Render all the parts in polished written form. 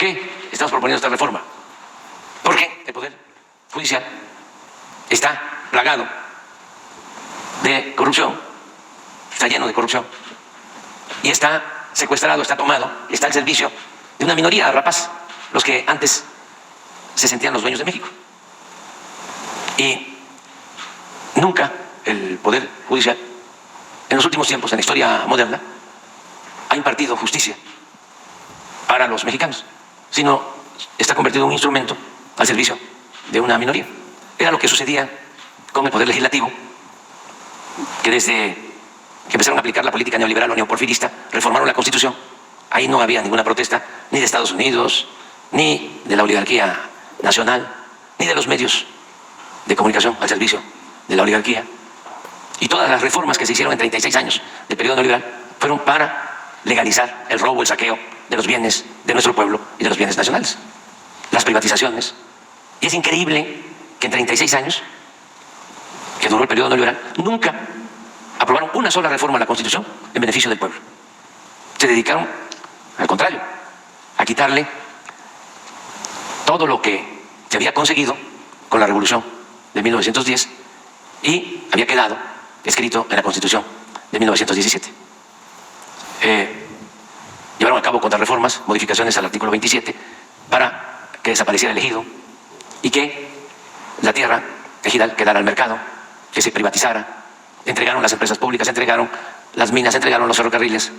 qué estamos proponiendo esta reforma? Porque el Poder Judicial está plagado de corrupción, está lleno de corrupción, y está secuestrado, está tomado, está al servicio de una minoría rapaz, los que antes se sentían los dueños de México. Y nunca el Poder Judicial, en los últimos tiempos, en la historia moderna, ha impartido justicia para los mexicanos, sino está convertido en un instrumento al servicio de una minoría. Era lo que sucedía con el Poder Legislativo, que desde que empezaron a aplicar la política neoliberal o neoporfirista, reformaron la Constitución. Ahí no había ninguna protesta, ni de Estados Unidos, ni de la oligarquía nacional, ni de los medios de comunicación al servicio de la oligarquía. Y todas las reformas que se hicieron en 36 años del periodo neoliberal fueron para legalizar el robo, el saqueo de los bienes de nuestro pueblo y de los bienes nacionales. Las privatizaciones. Y es increíble que en 36 años, que duró el periodo neoliberal, nunca aprobaron una sola reforma a la Constitución en beneficio del pueblo. Se dedicaron, al contrario, a quitarle todo lo que se había conseguido con la Revolución de 1910 y había quedado escrito en la Constitución de 1917. Llevaron a cabo contrarreformas, modificaciones al artículo 27 para que desapareciera el ejido y que la tierra ejidal quedara al mercado, que se privatizara. Entregaron las empresas públicas, entregaron las minas, entregaron los ferrocarriles,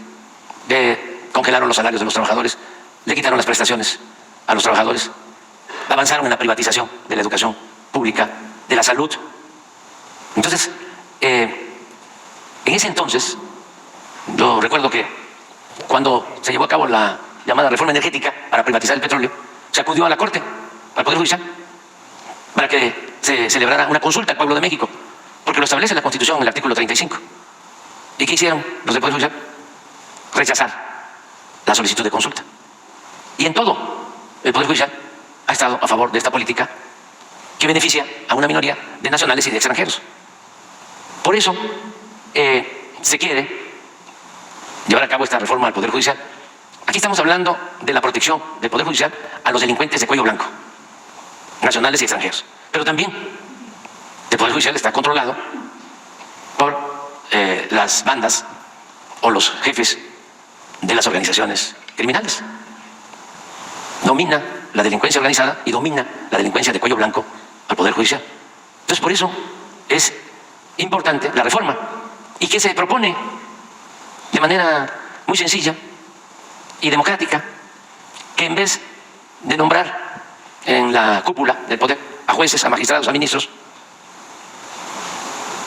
congelaron los salarios de los trabajadores, le quitaron las prestaciones a los trabajadores, avanzaron en la privatización de la educación pública, de la salud. Entonces, en ese entonces, yo recuerdo que cuando se llevó a cabo la llamada reforma energética para privatizar el petróleo, se acudió a la Corte, al Poder Judicial, para que se celebrara una consulta al pueblo de México, porque lo establece la Constitución en el artículo 35. ¿Y qué hicieron los del Poder Judicial? Rechazar la solicitud de consulta. Y en todo, el Poder Judicial ha estado a favor de esta política que beneficia a una minoría de nacionales y de extranjeros. Por eso se quiere llevar a cabo esta reforma al Poder Judicial. Aquí estamos hablando de la protección del Poder Judicial a los delincuentes de cuello blanco, nacionales y extranjeros. Pero también el Poder Judicial está controlado por las bandas o los jefes de las organizaciones criminales. Domina la delincuencia organizada y domina la delincuencia de cuello blanco al Poder Judicial. Entonces, por eso es importante la reforma. ¿Y qué se propone? De manera muy sencilla y democrática, que en vez de nombrar en la cúpula del poder a jueces, a magistrados, a ministros,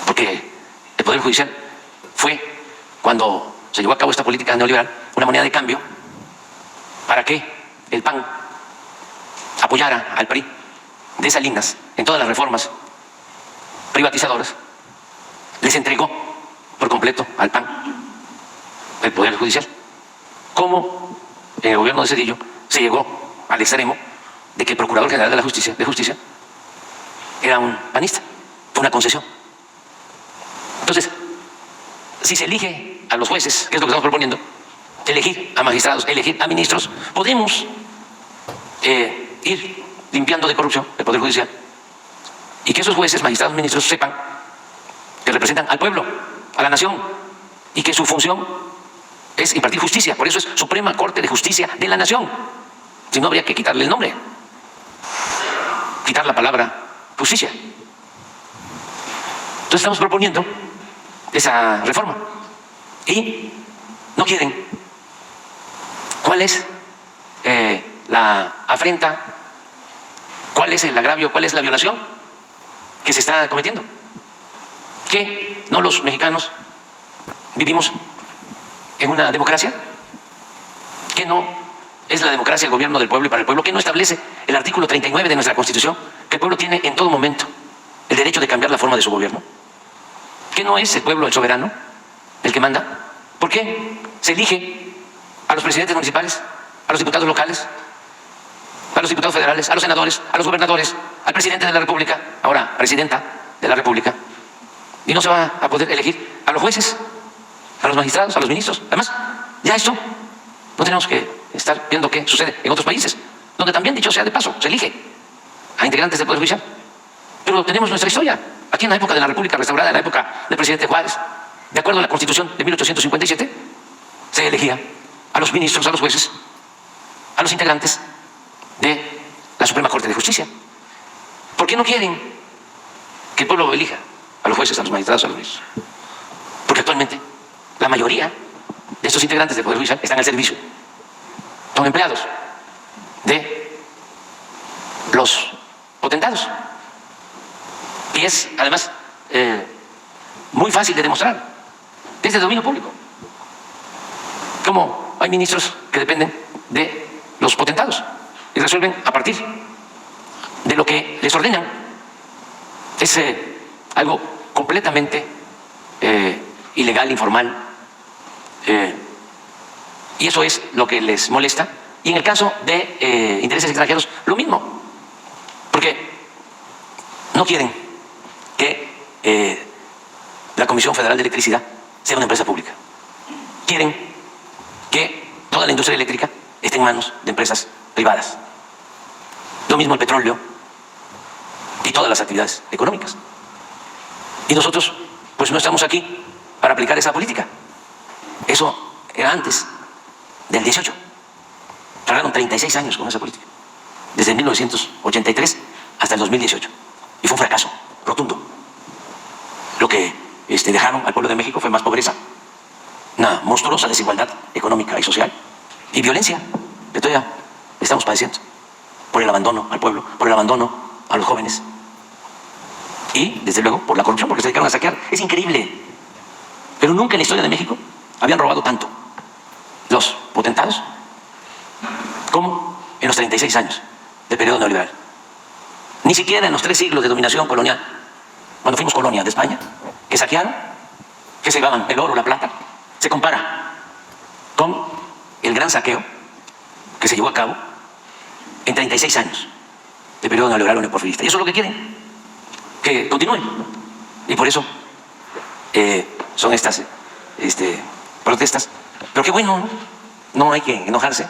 porque el Poder Judicial fue, cuando se llevó a cabo esta política neoliberal, una moneda de cambio para que el PAN apoyara al PRI de Salinas en todas las reformas privatizadoras, les entregó por completo al PAN el Poder Judicial. Como en el gobierno de Zedillo se llegó al extremo de que el Procurador General de Justicia era un panista, fue una concesión. Entonces, si se elige a los jueces, que es lo que estamos proponiendo, elegir a magistrados, elegir a ministros, podemos ir limpiando de corrupción el Poder Judicial y que esos jueces, magistrados, ministros sepan que representan al pueblo, a la nación, y que su función es impartir justicia. Por eso es Suprema Corte de Justicia de la Nación. Si no, habría que quitarle el nombre, quitar la palabra justicia. Entonces estamos proponiendo esa reforma y no quieren. ¿Cuál es la afrenta? ¿Cuál es el agravio? ¿Cuál es la violación que se está cometiendo? ¿Que no los mexicanos vivimos en una democracia? ¿Que no es la democracia el gobierno del pueblo y para el pueblo? ¿Que no establece el artículo 39 de nuestra Constitución que el pueblo tiene en todo momento el derecho de cambiar la forma de su gobierno? ¿Que no es el pueblo el soberano, el que manda? ¿Por qué se elige a los presidentes municipales, a los diputados locales, a los diputados federales, a los senadores, a los gobernadores, al presidente de la República, ahora presidenta de la República, y no se va a poder elegir a los jueces, a los magistrados, a los ministros? Además, ya esto no tenemos que estar viendo qué sucede en otros países. donde también, dicho sea de paso, se elige a integrantes del Poder Judicial. Pero tenemos nuestra historia. Aquí en la época de la República restaurada, en la época del presidente Juárez, de acuerdo a la Constitución de 1857, se elegía a los ministros, a los jueces, a los integrantes de la Suprema Corte de Justicia. ¿Por qué no quieren que el pueblo elija a los jueces, a los magistrados, a los ministros? Porque actualmente la mayoría de estos integrantes del Poder Judicial están al servicio. Son empleados de los potentados. Y es, además, muy fácil de demostrar desde el dominio público. Como hay ministros que dependen de los potentados y resuelven a partir de lo que les ordenan. Es algo completamente ilegal, informal, y eso es lo que les molesta. Y en el caso de intereses extranjeros, lo mismo, porque no quieren que la Comisión Federal de Electricidad sea una empresa pública. Quieren que toda la industria eléctrica esté en manos de empresas privadas. Lo mismo el petróleo y todas las actividades económicas. Y nosotros, pues no estamos aquí para aplicar esa política. Eso era antes del 18. Tardaron 36 años con esa política. Desde 1983 hasta el 2018. Y fue un fracaso rotundo. Lo que dejaron al pueblo de México fue más pobreza, una monstruosa desigualdad económica y social y violencia que todavía estamos padeciendo por el abandono al pueblo, por el abandono a los jóvenes y, desde luego, por la corrupción, porque se dedicaron a saquear. Es increíble, pero nunca en la historia de México habían robado tanto los potentados como en los 36 años del periodo neoliberal. Ni siquiera en los 3 siglos de dominación colonial, cuando fuimos colonia de España, que saquearon, que se llevaban el oro, la plata, se compara con el gran saqueo que se llevó a cabo en 36 años del periodo neoliberal o neoporfirista. Y eso es lo que quieren, que continúen. Y por eso son estas protestas. Pero qué bueno, no hay que enojarse.